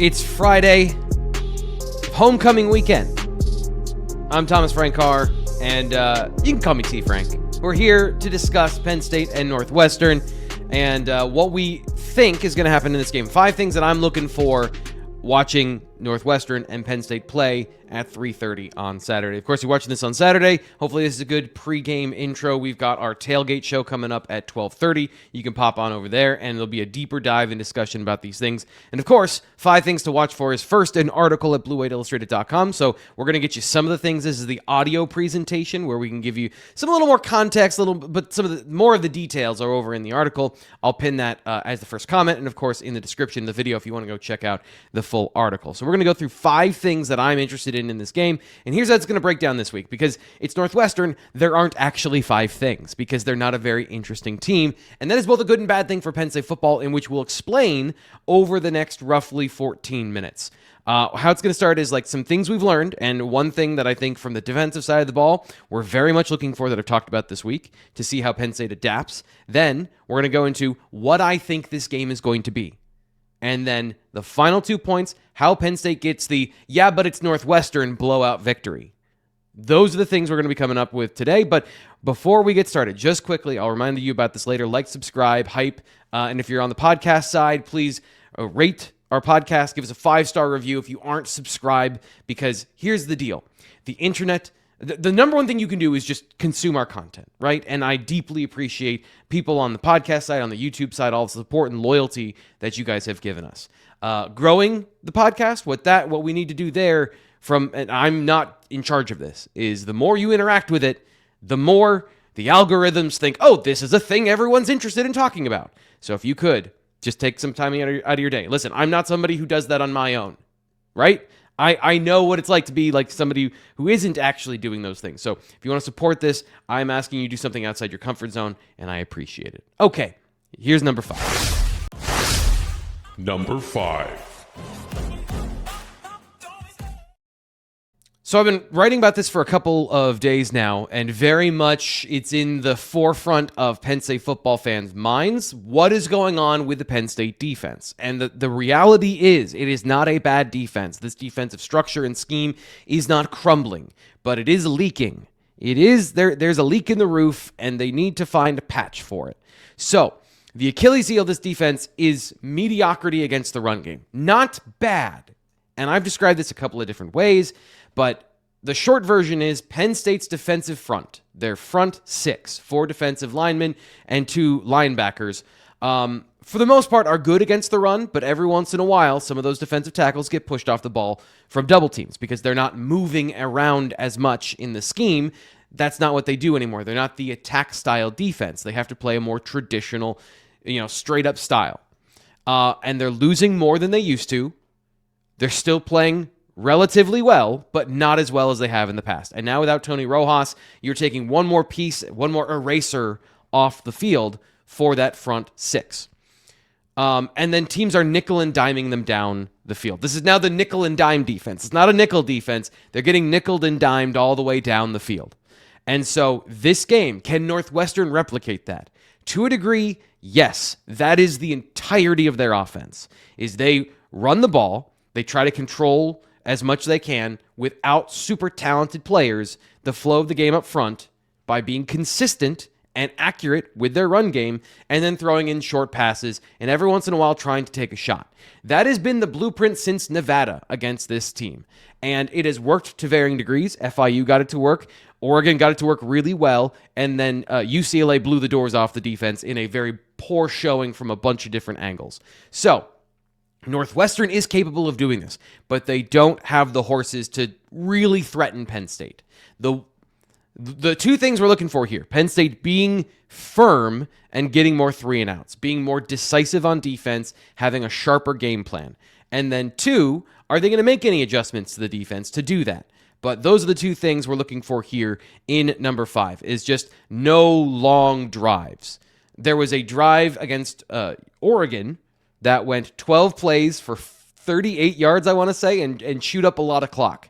It's Friday, homecoming weekend. I'm Thomas Frank Carr, and you can call me T. Frank. We're here to discuss Penn State and Northwestern and what we think is going to happen in this game. 5 things that I'm looking for watching Northwestern and Penn State play at 3:30 on Saturday. Of course, you're watching this on Saturday. Hopefully, this is a good pregame intro. We've got our tailgate show coming up at 12:30. You can pop on over there, and there'll be a deeper dive and discussion about these things. And of course, 5 things to watch for is first an article at bluewhiteillustrated.com. So we're going to get you some of the things. This is the audio presentation where we can give you some a little more context, but some of the more of the details are over in the article. I'll pin that as the first comment, and of course in the description of the video if you want to go check out the full article. So we're going to go through 5 things that I'm interested in this game, and here's how it's going to break down this week. Because it's Northwestern, there aren't actually 5 things because they're not a very interesting team, and that is both a good and bad thing for Penn State football, in which we'll explain over the next roughly 14 minutes. How it's going to start is like some things we've learned, and one thing that I think from the defensive side of the ball we're very much looking for that I've talked about this week to see how Penn State adapts. Then we're going to go into what I think this game is going to be. And then the final 2 points, how Penn State gets the, yeah, but it's Northwestern blowout victory. Those are the things we're going to be coming up with today. But before we get started, just quickly, I'll remind you about this later. Like, subscribe, hype. And if you're on the podcast side, please rate our podcast. Give us a 5-star review if you aren't subscribed, because here's the deal. The internet... The number one thing you can do is just consume our content, right? And I deeply appreciate people on the podcast side, on the YouTube side, all the support and loyalty that you guys have given us. Growing the podcast, what we need to do there and I'm not in charge of this, is the more you interact with it, the more the algorithms think, oh, this is a thing everyone's interested in talking about. So if you could, just take some time out of your day. Listen, I'm not somebody who does that on my own, right? I know what it's like to be like somebody who isn't actually doing those things. So if you want to support this, I'm asking you to do something outside your comfort zone, and I appreciate it. Okay, here's number 5. Number 5. So I've been writing about this for a couple of days now, and very much it's in the forefront of Penn State football fans' minds. What is going on with the Penn State defense? And the reality is, it is not a bad defense. This defensive structure and scheme is not crumbling, but it is leaking. There's a leak in the roof, and they need to find a patch for it. So the Achilles heel of this defense is mediocrity against the run game. Not bad. And I've described this a couple of different ways, but the short version is Penn State's defensive front, their front 6, 4 defensive linemen and 2 linebackers, for the most part are good against the run, but every once in a while, some of those defensive tackles get pushed off the ball from double teams because they're not moving around as much in the scheme. That's not what they do anymore. They're not the attack style defense. They have to play a more traditional, straight up style. And they're losing more than they used to. They're still playing relatively well, but not as well as they have in the past. And now without Tony Rojas, you're taking one more piece, one more eraser off the field for that front 6. And then teams are nickel and diming them down the field. This is now the nickel and dime defense. It's not a nickel defense. They're getting nickeled and dimed all the way down the field. And so this game, can Northwestern replicate that? To a degree, yes. That is the entirety of their offense, is they run the ball, they try to control as much as they can without super talented players, the flow of the game up front by being consistent and accurate with their run game, and then throwing in short passes and every once in a while trying to take a shot. That has been the blueprint since Nevada against this team, and it has worked to varying degrees. FIU got it to work, Oregon got it to work really well, and then UCLA blew the doors off the defense in a very poor showing from a bunch of different angles. So Northwestern is capable of doing this, but they don't have the horses to really threaten Penn State. The 2 things we're looking for here, Penn State being firm and getting more 3 and outs, being more decisive on defense, having a sharper game plan. And then 2, are they going to make any adjustments to the defense to do that? But those are the 2 things we're looking for here in number 5, is just no long drives. There was a drive against Oregon that went 12 plays for 38 yards, I want to say, and chewed up a lot of clock.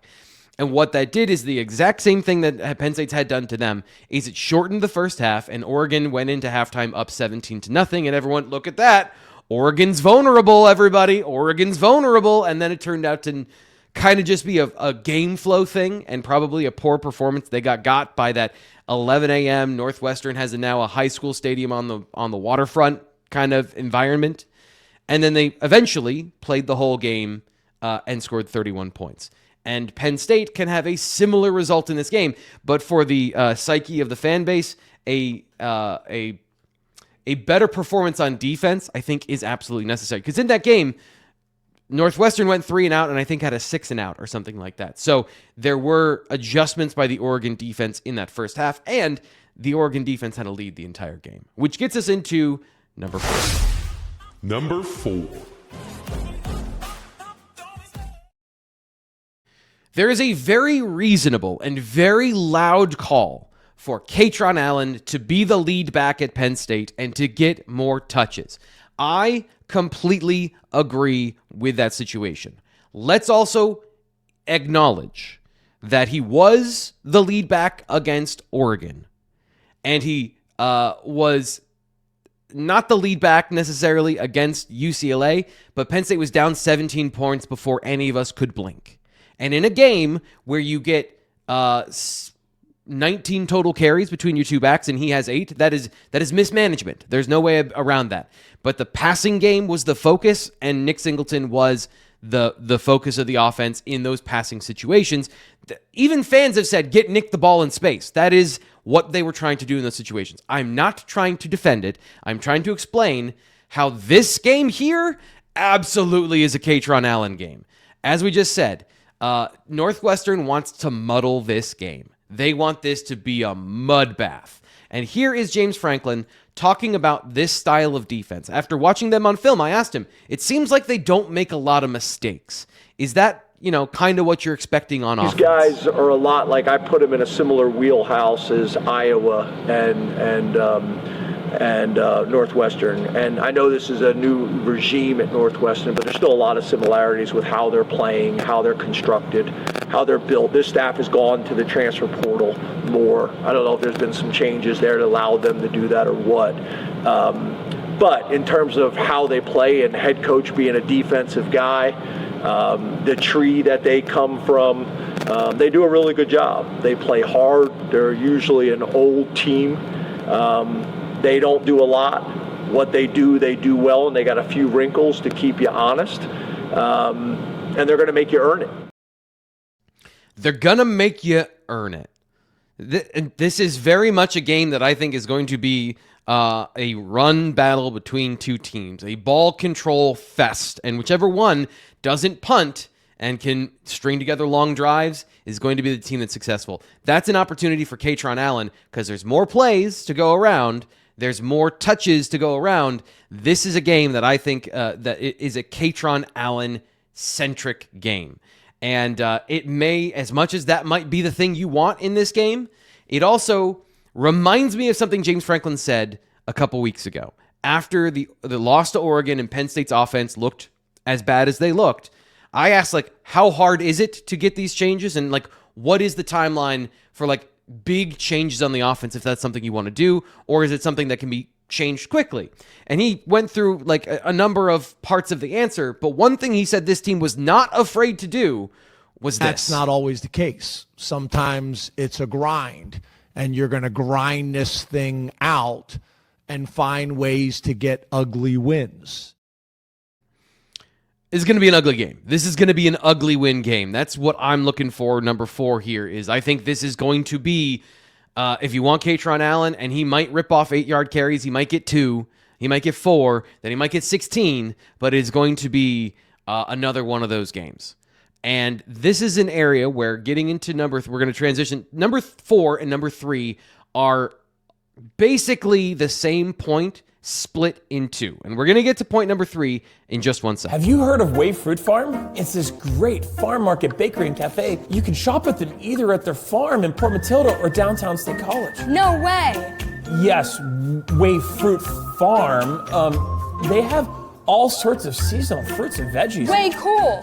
And what that did is the exact same thing that Penn State's had done to them, is it shortened the first half, and Oregon went into halftime up 17-0, and everyone, look at that. Oregon's vulnerable, everybody. Oregon's vulnerable. And then it turned out to kind of just be a game flow thing and probably a poor performance. They got by that 11 a.m. Northwestern has now a high school stadium on the waterfront kind of environment. And then they eventually played the whole game and scored 31 points. And Penn State can have a similar result in this game, but for the psyche of the fan base, a better performance on defense, I think, is absolutely necessary. Because in that game, Northwestern went 3 and out, and I think had a 6 and out or something like that. So there were adjustments by the Oregon defense in that first half, and the Oregon defense had a lead the entire game, which gets us into number 4. Number 4. There is a very reasonable and very loud call for Kaytron Allen to be the lead back at Penn State and to get more touches. I completely agree with that situation. Let's also acknowledge that he was the lead back against Oregon, and he was not the lead back necessarily against UCLA, but Penn State was down 17 points before any of us could blink. And in a game where you get 19 total carries between your two backs and he has 8, that is mismanagement. There's no way around that. But the passing game was the focus, and Nick Singleton was the focus of the offense in those passing situations. Even fans have said, get Nick the ball in space. That is what they were trying to do in those situations. I'm not trying to defend it. I'm trying to explain how this game here absolutely is a Kaytron Allen game. As we just said, Northwestern wants to muddle this game. They want this to be a mud bath. And here is James Franklin talking about this style of defense. After watching them on film, I asked him, it seems like they don't make a lot of mistakes. Is that, kind of what you're expecting on offense? These guys are a lot like, I put them in a similar wheelhouse as Iowa and Northwestern. And I know this is a new regime at Northwestern, but there's still a lot of similarities with how they're playing, how they're constructed, how they're built. This staff has gone to the transfer portal more. I don't know if there's been some changes there that allowed them to do that or what. But in terms of how they play and head coach being a defensive guy, the tree that they come from, they do a really good job. They play hard. They're usually an old team. They don't do a lot. What they do well, and they got a few wrinkles to keep you honest. And they're going to make you earn it. They're going to make you earn it. This is very much a game that I think is going to be a run battle between two teams, a ball control fest, and whichever one doesn't punt and can string together long drives is going to be the team that's successful. That's an opportunity for Kaytron Allen because there's more plays to go around. There's more touches to go around. This is a game that I think that it is a Kaytron Allen-centric game. And it may, as much as that might be the thing you want in this game, it also reminds me of something James Franklin said a couple weeks ago. After the loss to Oregon and Penn State's offense looked as bad as they looked, I asked, how hard is it to get these changes? And, what is the timeline for, big changes on the offense if that's something you want to do? Or is it something that can be changed quickly? And he went through, a number of parts of the answer. But one thing he said this team was not afraid to do was this. That's not always the case. Sometimes it's a grind, and you're going to grind this thing out and find ways to get ugly wins. It's going to be an ugly game. This is going to be an ugly win game. That's what I'm looking for. Number 4 here is I think this is going to be, if you want Kaytron Allen, and he might rip off 8-yard carries, he might get 2, he might get 4, then he might get 16, but it's going to be another one of those games. And this is an area where getting into we're going to transition. Number 4 and number 3 are basically the same point split in 2. And we're going to get to point number 3 in just 1 second. Have you heard of Way Fruit Farm? It's this great farm market bakery and cafe. You can shop at them either at their farm in Port Matilda or downtown State College. No way. Yes, Way Fruit Farm. They have all sorts of seasonal fruits and veggies. Way cool.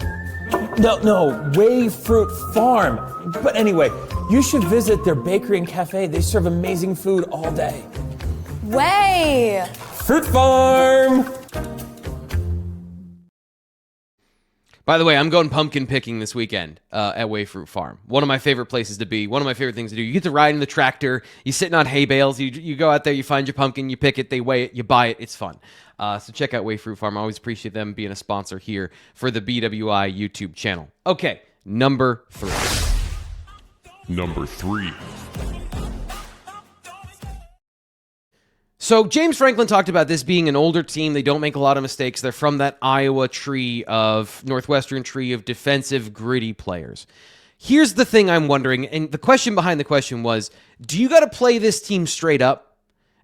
No, Way Fruit Farm. But anyway, you should visit their bakery and cafe. They serve amazing food all day. Way. Fruit Farm! By the way, I'm going pumpkin picking this weekend at Wayfruit Farm. One of my favorite places to be. One of my favorite things to do. You get to ride in the tractor. You're sitting on hay bales. You go out there. You find your pumpkin. You pick it. They weigh it. You buy it. It's fun. So check out Wayfruit Farm. I always appreciate them being a sponsor here for the BWI YouTube channel. Okay, number 3. Number 3. So James Franklin talked about this being an older team. They don't make a lot of mistakes. They're from that Iowa tree of Northwestern tree of defensive, gritty players. Here's the thing I'm wondering, and the question behind the question was, do you got to play this team straight up?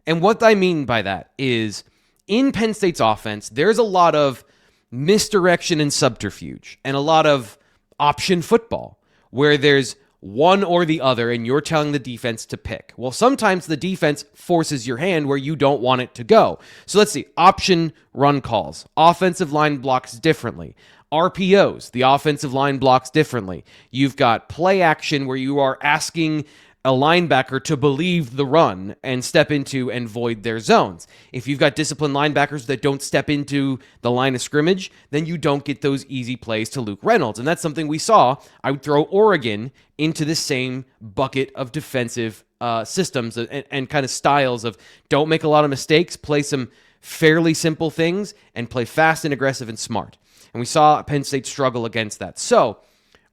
And what I mean by that is, in Penn State's offense, there's a lot of misdirection and subterfuge, and a lot of option football, where there's one or the other, and you're telling the defense to pick. Well, sometimes the defense forces your hand where you don't want it to go. So let's see. Option run calls. Offensive line blocks differently. RPOs. The offensive line blocks differently. You've got play action where you are asking a linebacker to believe the run and step into and void their zones. If you've got disciplined linebackers that don't step into the line of scrimmage, then you don't get those easy plays to Luke Reynolds. And that's something we saw. I would throw Oregon into the same bucket of defensive systems and kind of styles of don't make a lot of mistakes, play some fairly simple things, and play fast and aggressive and smart. And we saw Penn State struggle against that. So,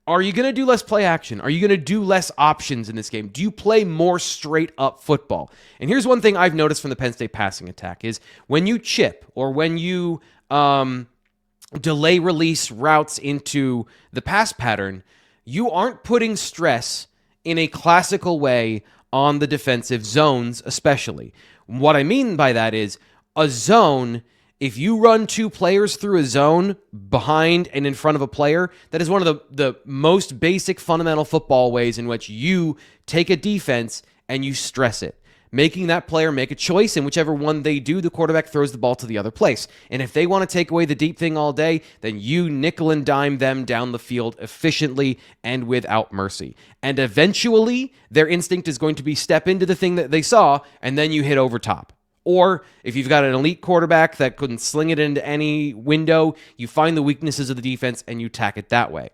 are you going to do less play action? Are you going to do less options in this game? Do you play more straight up football? And here's one thing I've noticed from the Penn State passing attack is when you chip or when you delay release routes into the pass pattern, you aren't putting stress in a classical way on the defensive zones especially. What I mean by that is a zone. If you run 2 players through a zone behind and in front of a player, that is one of the most basic fundamental football ways in which you take a defense and you stress it. Making that player make a choice, and whichever one they do, the quarterback throws the ball to the other place. And if they want to take away the deep thing all day, then you nickel and dime them down the field efficiently and without mercy. And eventually, their instinct is going to be step into the thing that they saw, and then you hit over top. Or if you've got an elite quarterback that couldn't sling it into any window, you find the weaknesses of the defense and you attack it that way.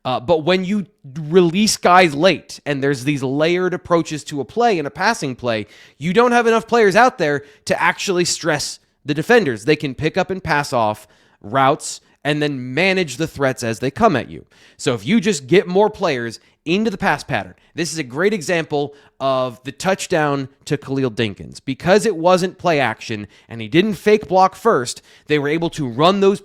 But when you release guys late and there's these layered approaches to a play and a passing play, you don't have enough players out there to actually stress the defenders. They can pick up and pass off routes and then manage the threats as they come at you. So if you just get more players into the pass pattern, this is a great example of the touchdown to Khalil Dinkins. Because it wasn't play action and he didn't fake block first, they were able to run those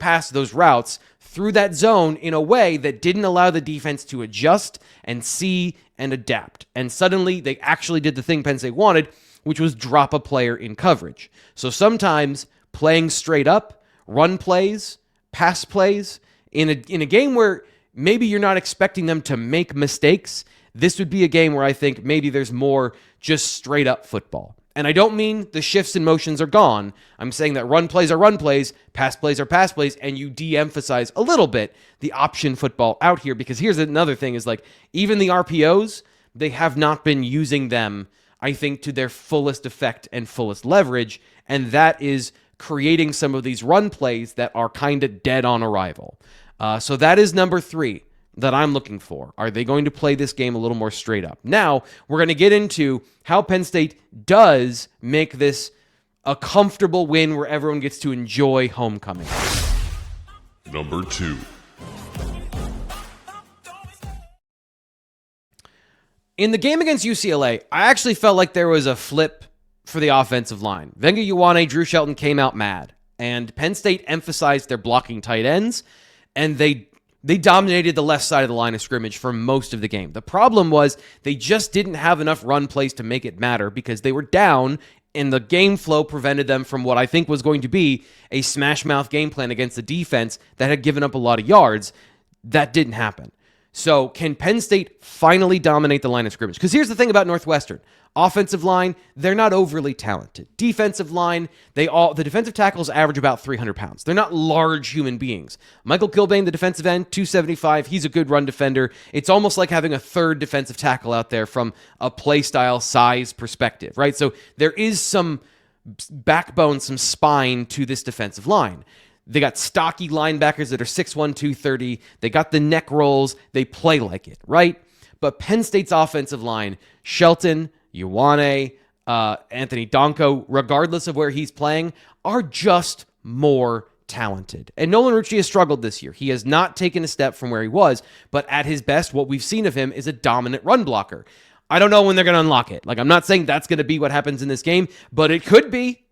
routes through that zone in a way that didn't allow the defense to adjust and see and adapt. And suddenly they actually did the thing Penn State wanted, which was drop a player in coverage. So sometimes playing straight up, run plays, pass plays, in a game where maybe you're not expecting them to make mistakes, this would be a game where I think maybe there's more just straight up football. And I don't mean the shifts and motions are gone. I'm saying that run plays are run plays, pass plays are pass plays, and you de-emphasize a little bit the option football out here. Because here's another thing is like, even the RPOs, they have not been using them, I think, to their fullest effect and fullest leverage. And that is creating some of these run plays that are kind of dead on arrival. So that is number 3 that I'm looking for. Are they going to play this game a little more straight up? Now, we're going to get into how Penn State does make this a comfortable win where everyone gets to enjoy homecoming. Number 2. In the game against UCLA, I actually felt like there was a flip for the offensive line. Venga Ioane, Drew Shelton came out mad, and Penn State emphasized their blocking tight ends, and they dominated the left side of the line of scrimmage for most of the game. The problem was they just didn't have enough run plays to make it matter because they were down, and the game flow prevented them from what I think was going to be a smash mouth game plan against the defense that had given up a lot of yards. That didn't happen. So can Penn State finally dominate the line of scrimmage? Because here's the thing about Northwestern. Offensive line, they're not overly talented. Defensive line, the defensive tackles average about 300 pounds. They're not large human beings. Michael Kilbane, the defensive end, 275. He's a good run defender. It's almost like having a third defensive tackle out there from a play style size perspective, right? So there is some backbone, some spine to this defensive line. They got stocky linebackers that are 6'1", 230. They got the neck rolls. They play like it, right? But Penn State's offensive line, Shelton, Ioane, Anthony Donko, regardless of where he's playing, are just more talented. And Nolan Rucci has struggled this year. He has not taken a step from where he was, but at his best, what we've seen of him is a dominant run blocker. I don't know when they're going to unlock it. Like, I'm not saying that's going to be what happens in this game, but it could be.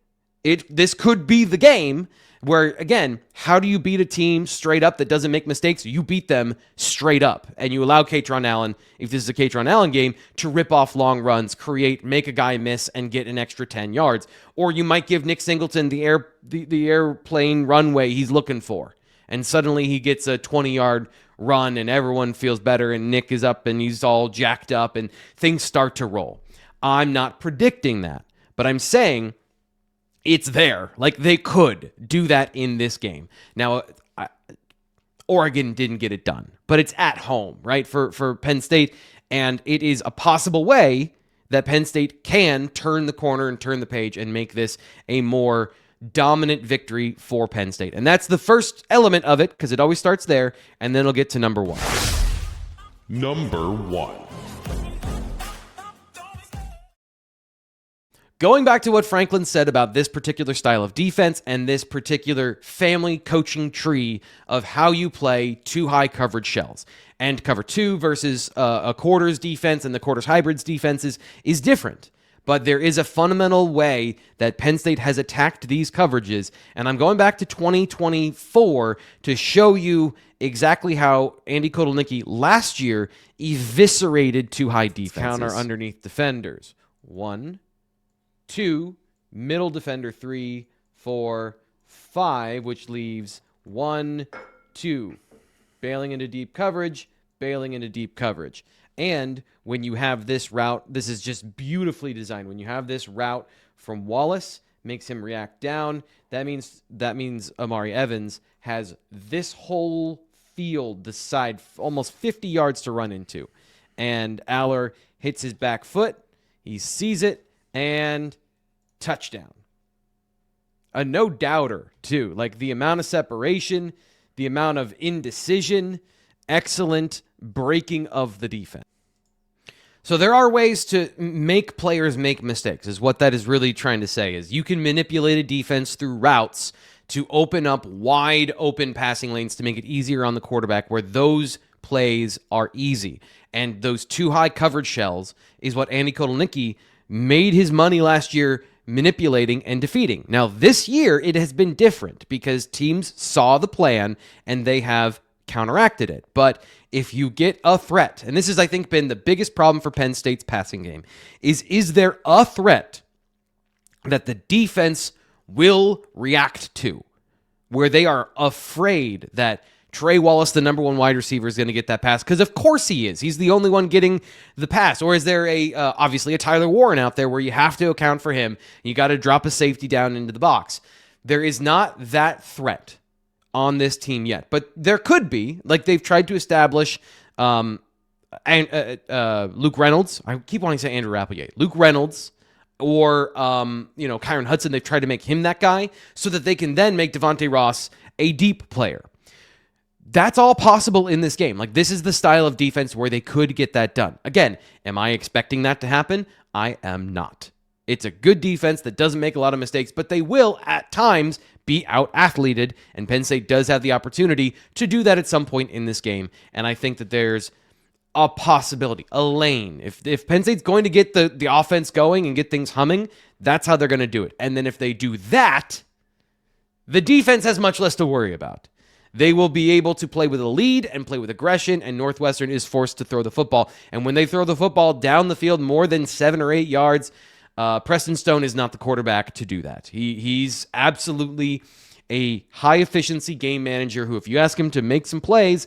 This could be the game where, again, how do you beat a team straight up that doesn't make mistakes? You beat them straight up, and you allow Katron Allen, if this is a Katron Allen game, to rip off long runs, make a guy miss, and get an extra 10 yards. Or you might give Nick Singleton the airplane runway he's looking for, and suddenly he gets a 20-yard run, and everyone feels better, and Nick is up, and he's all jacked up, and things start to roll. I'm not predicting that, but I'm saying it's there. Like, they could do that in this game. Now, Oregon didn't get it done, but it's at home, right, for Penn State, and it is a possible way that Penn State can turn the corner and turn the page and make this a more dominant victory for Penn State. And that's the first element of it, because it always starts there, and then it'll get to number one. Number 1. Going back to what Franklin said about this particular style of defense and this particular family coaching tree of how you play two high coverage shells. And cover two versus a quarters defense and the quarters hybrids defenses is different. But there is a fundamental way that Penn State has attacked these coverages. And I'm going back to 2024 to show you exactly how Andy Kotelnicki last year eviscerated two high defenses. Counter underneath defenders. 1, 2, middle defender 3, 4, 5, which leaves 1, 2. Bailing into deep coverage, bailing into deep coverage. And when you have this route, this is just beautifully designed. When you have this route from Wallace, makes him react down, that means Amari Evans has this whole field, the side, almost 50 yards to run into. And Aller hits his back foot, he sees it, and touchdown. A no-doubter, too. Like, the amount of separation, the amount of indecision, excellent breaking of the defense. So there are ways to make players make mistakes, is what that is really trying to say, is you can manipulate a defense through routes to open up wide open passing lanes to make it easier on the quarterback, where those plays are easy. And those two high coverage shells is what Andy Kotelnicki made his money last year manipulating and defeating. Now, this year, it has been different because teams saw the plan and they have counteracted it. But if you get a threat, and this has, I think, been the biggest problem for Penn State's passing game, is there a threat that the defense will react to, where they are afraid that Trey Wallace, the number one wide receiver, is going to get that pass? Because of course he is. He's the only one getting the pass. Or is there obviously a Tyler Warren out there where you have to account for him? You got to drop a safety down into the box. There is not that threat on this team yet, but there could be. Like, they've tried to establish Luke Reynolds. I keep wanting to say Andrew Rapplegate. Luke Reynolds or Kyron Hudson. They've tried to make him that guy so that they can then make Devontae Ross a deep player. That's all possible in this game. Like, this is the style of defense where they could get that done. Again, am I expecting that to happen? I am not. It's a good defense that doesn't make a lot of mistakes, but they will, at times, be out-athleted, and Penn State does have the opportunity to do that at some point in this game, and I think that there's a possibility, a lane. If Penn State's going to get the offense going and get things humming, that's how they're going to do it. And then if they do that, the defense has much less to worry about. They will be able to play with a lead and play with aggression, and Northwestern is forced to throw the football. And when they throw the football down the field more than 7 or 8 yards, Preston Stone is not the quarterback to do that. He's absolutely a high-efficiency game manager who, if you ask him to make some plays,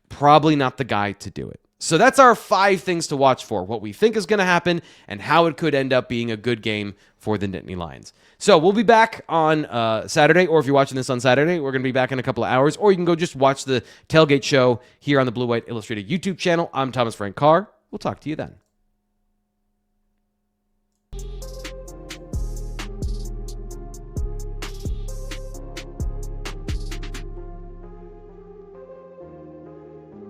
probably not the guy to do it. So that's our 5 things to watch for, what we think is going to happen and how it could end up being a good game for the Nittany Lions. So we'll be back on Saturday, or if you're watching this on Saturday, we're going to be back in a couple of hours, or you can go just watch the Tailgate Show here on the Blue White Illustrated YouTube channel. I'm Thomas Frank Carr. We'll talk to you then.